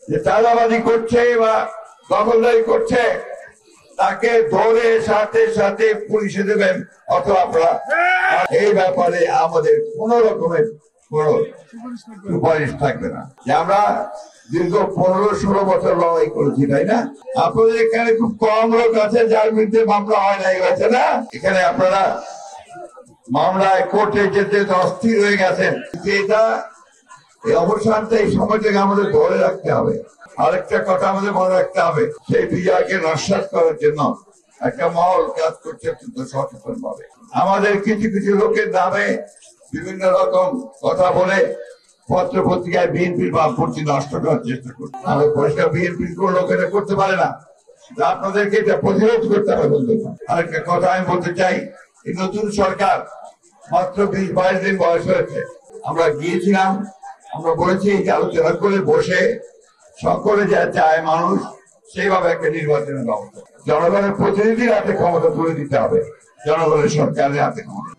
যে চাঁদাবাজি করছে বা দখলদারি করছে তাকে ধরে সাথে সাথে পুলিশে দেবেন অথবা আপনারা এই ব্যাপারে আমাদের কোন রকমের কোন সুপারিশ থাকবে না। যে আমরা দীর্ঘ 15-16 বছর লড়াই করেছি, তাই না? আপনাদের এখানে খুব কম লোক আছে যার বিরুদ্ধে মামলা হয় নাই, হয়েছে না? এখানে আপনারা মামলায় কোর্টে যেতে অস্থির হয়ে গেছেন। এটা এই অবসানটা এই সময়টাকে আমাদের ধরে রাখতে হবে। আরেকটা কথা আমাদের মনে রাখতে হবে, সেই বিজয়কে নস্যাৎ করার জন্য একটা মহল কাজ করছে কিন্তু সচেতন ভাবে। আমাদের কিছু কিছু লোকের নামে বিভিন্ন রকম কথা বলে পত্র পত্রিকায় বিএনপির ভাবমূর্তি নষ্ট করার চেষ্টা করছে। আমরা পরিষ্কার বিএনপির কোন লোক এটা করতে পারে না, আপনাদেরকে এটা প্রতিরোধ করতে হবে। বলতে আরেকটা কথা আমি বলতে চাই, এই নতুন সরকার মাত্র 20-22 দিন বয়স হয়েছে। আমরা গিয়েছিলাম, আমরা বলেছি যে আলোচনা করে বসে সকলে যা চায় মানুষ সেইভাবে একটা নির্বাচনের ব্যবস্থা, জনগণের প্রতিনিধির হাতে ক্ষমতা তুলে দিতে হবে, জনগণের সরকারের হাতে ক্ষমতা।